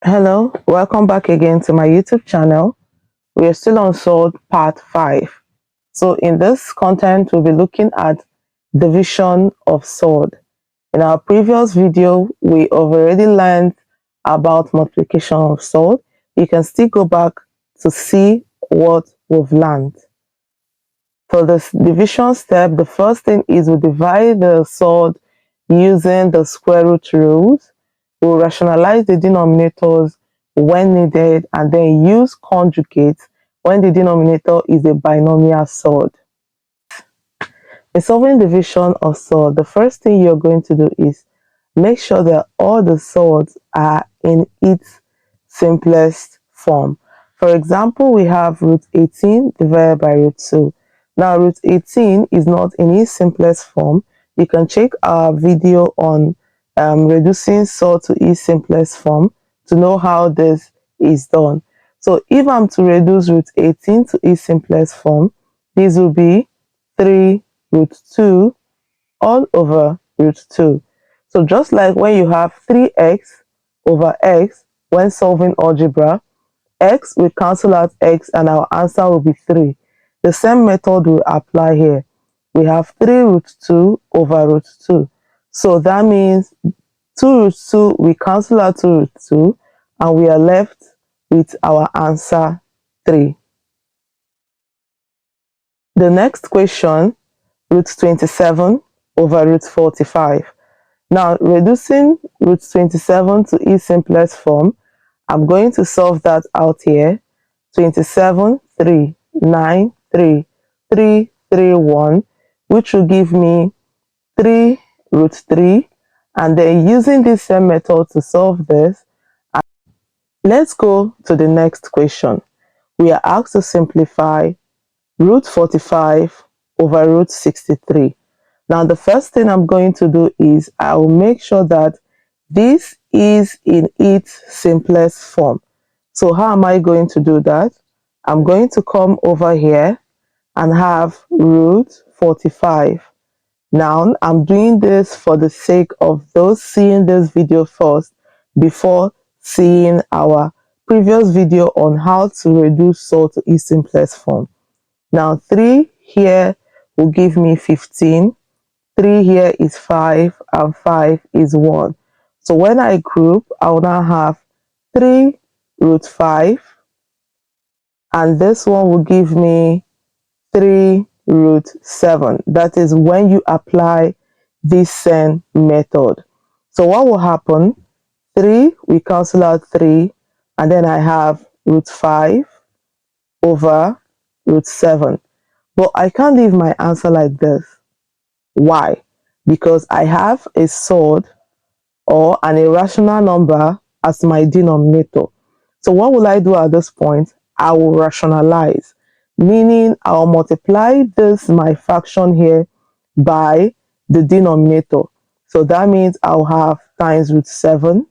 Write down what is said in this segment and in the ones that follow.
Hello, welcome back again to my YouTube channel. We are still on Surds part 5. So in this content, we'll be looking at division of surds. In our previous video, we have already learned about multiplication of surds. You can still go back to see what we've learned. For this division step, the first thing is we divide the surd using the square root rules. We'll rationalize the denominators when needed and then use conjugates when the denominator is a binomial surd. In solving division of surd, the first thing you're going to do is make sure that all the surds are in its simplest form. For example, we have root 18 divided by root 2. Now, root 18 is not in its simplest form. You can check our video on reducing surd to its simplest form to know how this is done. So if I'm to reduce root 18 to its simplest form, this will be 3 root 2 all over root 2. So just like when you have 3x over x when solving algebra, x will cancel out x and our answer will be 3. The same method will apply here. We have 3 root 2 over root 2. So that means 2 root 2, we cancel out 2 root 2 and we are left with our answer 3. The next question, root 27 over root 45. Now, reducing root 27 to its simplest form, I'm going to solve that out here. 27, 3, 9, 3, 3, 3, 1, which will give me 3 root 3. And then using this same method to solve this, let's go to the next question. We are asked to simplify root 45 over root 63. Now, the first thing I'm going to do is I will make sure that this is in its simplest form. So how am I going to do that? I'm going to come over here and have root 45. Now, I'm doing this for the sake of those seeing this video first before seeing our previous video on how to reduce surd to its simplest form. Now, 3 here will give me 15. 3 here is 5 and 5 is 1. So when I group, I will now have 3 root 5 and this one will give me 3 root 7. That is when you apply this same method. So what will happen? 3, we cancel out 3 and then I have root 5 over root 7. But I can't leave my answer like this. Why? Because I have a surd or an irrational number as my denominator. So what will I do at this point? I will rationalize, meaning I'll multiply this, my fraction here, by the denominator. So that means I'll have times root 7,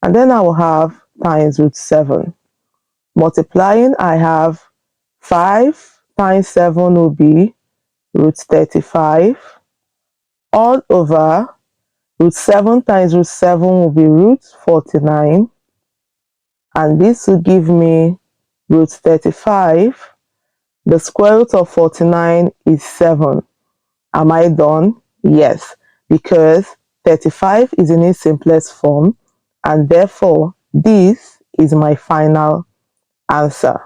and then I will have times root 7. Multiplying, I have 5 times 7 will be root 35 all over root 7 times root 7 will be root 49, and this will give me root 35. The square root of 49 is 7. Am I done? Yes, because 35 is in its simplest form, and therefore this is my final answer.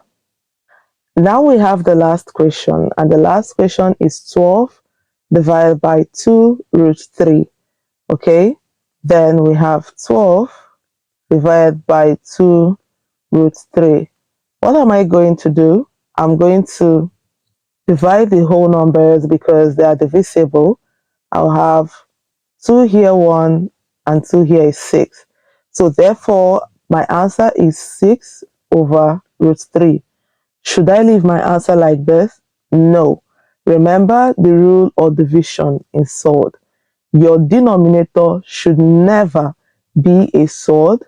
Now we have the last question, and the last question is 12 divided by 2 root 3. Okay, then we have 12 divided by 2 root 3. What am I going to do? I'm going to divide the whole numbers because they are divisible. I'll have 2 here 1 and 2 here is 6. So therefore, my answer is 6 over root 3. Should I leave my answer like this? No. Remember the rule of division in surd. Your denominator should never be a surd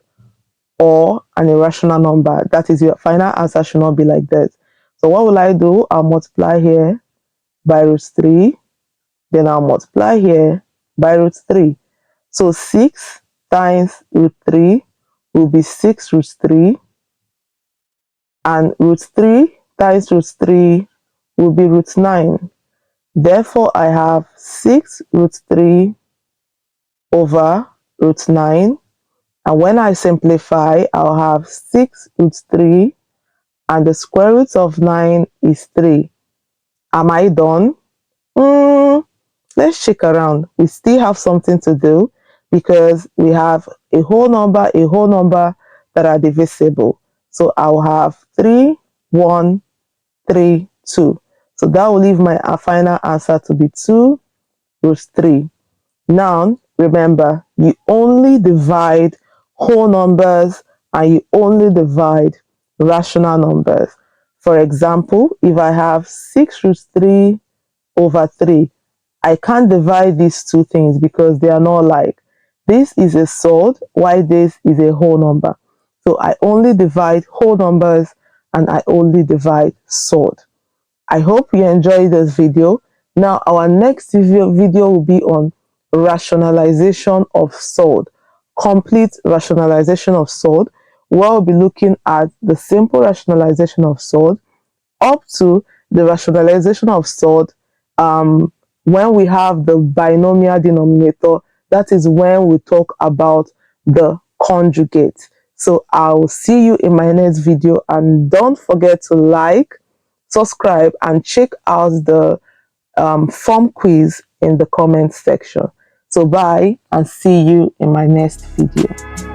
or an irrational number. That is, your final answer should not be like this. So what will I do? I'll multiply here by root 3. Then I'll multiply here by root 3. So 6 times root 3 will be 6 root 3, and root 3 times root 3 will be root 9. Therefore, I have 6 root 3 over root 9. And when I simplify, I'll have 6 root 3, and the square root of 9 is 3. Am I done? Let's check around. We still have something to do because we have a whole number that are divisible. So I'll have 3, 1, 3, 2. So that will leave my final answer to be 2 root 3. Now, remember, you only divide whole numbers and you only divide rational numbers. For example, if I have 6 root 3 over 3, I can't divide these two things because they are not like. This is a surd, while this is a whole number. So I only divide whole numbers and I only divide surd. I hope you enjoyed this video. Now our next video will be on rationalization of surd, complete rationalization of surd, where we'll be looking at the simple rationalization of surd up to the rationalization of surd when we have the binomial denominator. That is when we talk about the conjugate. So I'll see you in my next video, and don't forget to like, subscribe, and check out the form quiz in the comment section. So bye, and see you in my next video.